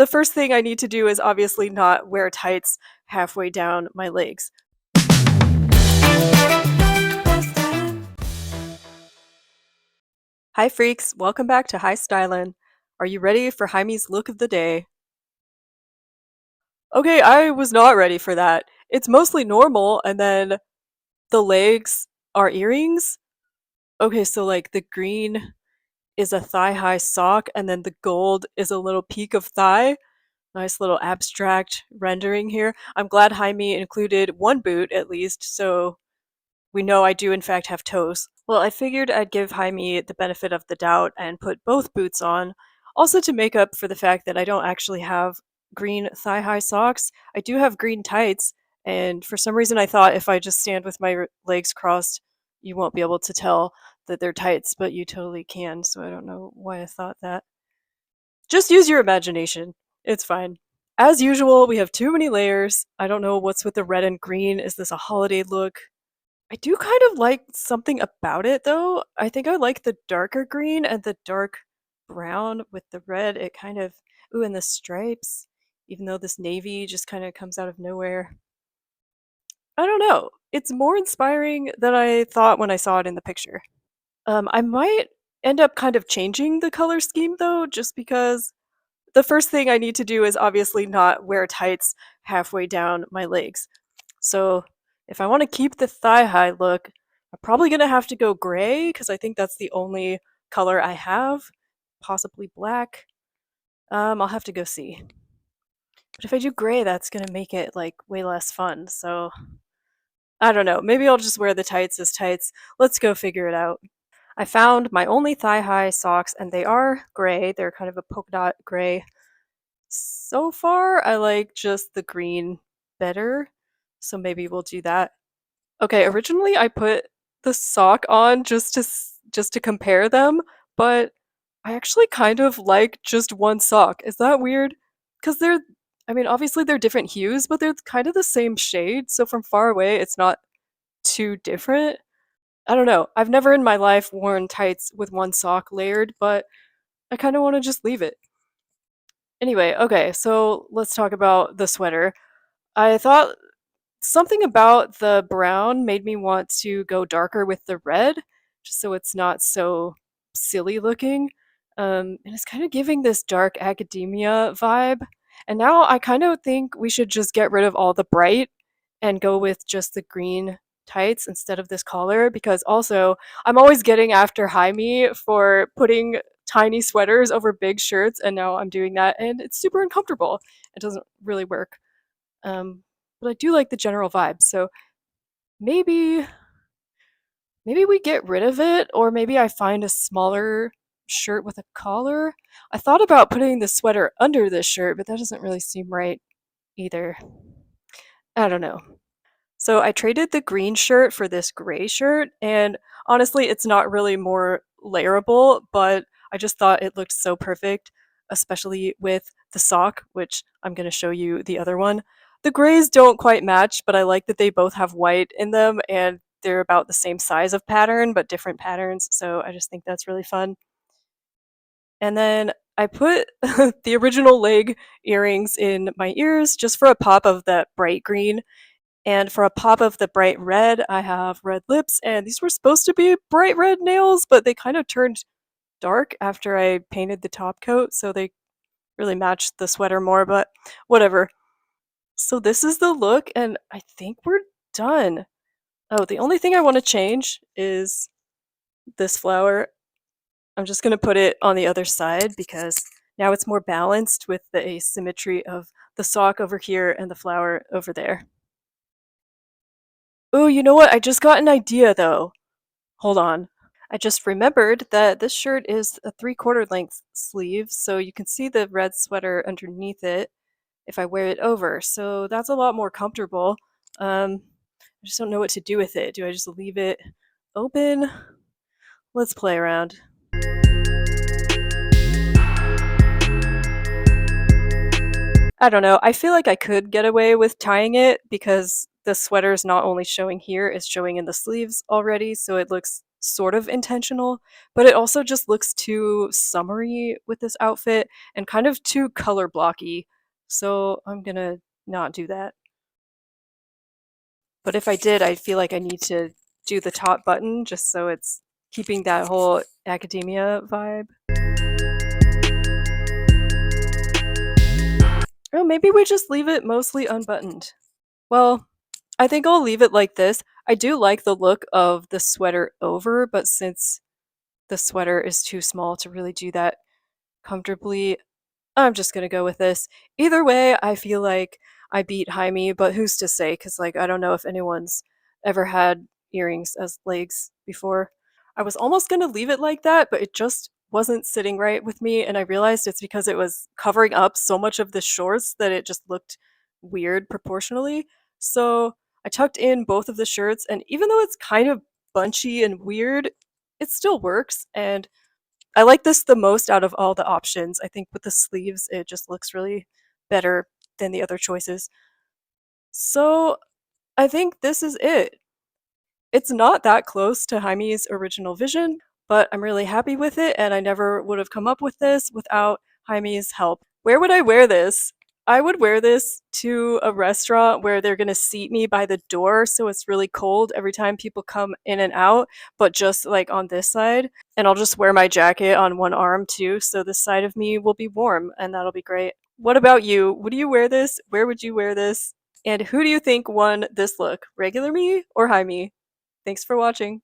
the first thing I need to do is obviously not wear tights halfway down my legs. Hi freaks, welcome back to Hi Stylin. Are you ready for Jaime's look of the day? Okay, I was not ready for that. It's mostly normal, and then the legs are earrings. Okay, so like the green is a thigh-high sock, and then the gold is a little peak of thigh. Nice little abstract rendering here. I'm glad Jaime included one boot at least, so we know I do in fact have toes. Well, I figured I'd give Jaime the benefit of the doubt and put both boots on, also to make up for the fact that I don't actually have green thigh-high socks. I do have green tights, and for some reason I thought if I just stand with my legs crossed, you won't be able to tell that they're tights, but you totally can, so I don't know why I thought that. Just use your imagination. It's fine. As usual, we have too many layers. I don't know what's with the red and green. Is this a holiday look? I do kind of like something about it though. I think I like the darker green and the dark brown with the red. It kind of, ooh, and the stripes, even though this navy just kind of comes out of nowhere. I don't know. It's more inspiring than I thought when I saw it in the picture. I might end up kind of changing the color scheme though, just because the first thing I need to do is obviously not wear tights halfway down my legs. So if I want to keep the thigh-high look, I'm probably going to have to go gray because I think that's the only color I have. Possibly black. I'll have to go see. But if I do gray, that's going to make it like way less fun. So I don't know. Maybe I'll just wear the tights as tights. Let's go figure it out. I found my only thigh-high socks and they are gray. They're kind of a polka dot gray. So far, I like just the green better, so maybe we'll do that. Okay, originally I put the sock on just to compare them, but I actually kind of like just one sock. Is that weird? Because I mean, obviously they're different hues, but they're kind of the same shade, so from far away it's not too different. I don't know. I've never in my life worn tights with one sock layered, but I kind of want to just leave it. Anyway, okay, so let's talk about the sweater. I thought something about the brown made me want to go darker with the red, just so it's not so silly looking. And it's kind of giving this dark academia vibe. And now I kind of think we should just get rid of all the bright and go with just the green tights instead of this collar, because also I'm always getting after Jaime for putting tiny sweaters over big shirts, and now I'm doing that and it's super uncomfortable. It doesn't really work. Um, but I do like the general vibe. So maybe maybe we get rid of it, or maybe I find a smaller shirt with a collar. I thought about putting the sweater under this shirt, but that doesn't really seem right either. I don't know. So I traded the green shirt for this gray shirt, and honestly, it's not really more layerable, but I just thought it looked so perfect, especially with the sock, which I'm going to show you the other one. The grays don't quite match, but I like that they both have white in them, and they're about the same size of pattern, but different patterns, so I just think that's really fun. And then I put the original leg earrings in my ears just for a pop of that bright green. And for a pop of the bright red, I have red lips, and these were supposed to be bright red nails, but they kind of turned dark after I painted the top coat, so they really matched the sweater more, but whatever. So this is the look, and I think we're done. Oh, the only thing I want to change is this flower. I'm just going to put it on the other side because now it's more balanced with the asymmetry of the sock over here and the flower over there. Oh, you know what? I just got an idea though. Hold on. I just remembered that this shirt is a 3/4 length sleeve, so you can see the red sweater underneath it if I wear it over. So that's a lot more comfortable. I just don't know what to do with it. Do I just leave it open? Let's play around. I don't know. I feel like I could get away with tying it because the sweater is not only showing here, it's showing in the sleeves already, so it looks sort of intentional, but it also just looks too summery with this outfit and kind of too color blocky. So I'm gonna not do that. But if I did, I feel like I need to do the top button just so it's keeping that whole academia vibe. Oh, maybe we just leave it mostly unbuttoned. Well, I think I'll leave it like this. I do like the look of the sweater over, but since the sweater is too small to really do that comfortably, I'm just gonna go with this. Either way, I feel like I beat Jaime, but who's to say? Because, like, I don't know if anyone's ever had earrings as legs before. I was almost gonna leave it like that, but it just wasn't sitting right with me, and I realized it's because it was covering up so much of the shorts that it just looked weird proportionally. So I tucked in both of the shirts, and even though it's kind of bunchy and weird, it still works, and I like this the most out of all the options. I think with the sleeves, it just looks really better than the other choices. So I think this is it. It's not that close to Jaime's original vision, but I'm really happy with it, and I never would have come up with this without Jaime's help. Where would I wear this? I would wear this to a restaurant where they're gonna seat me by the door so it's really cold every time people come in and out, but just like on this side. And I'll just wear my jacket on one arm too, so this side of me will be warm, and that'll be great. What about you? Would you wear this? Where would you wear this? And who do you think won this look? Regular me or Jaime? Thanks for watching.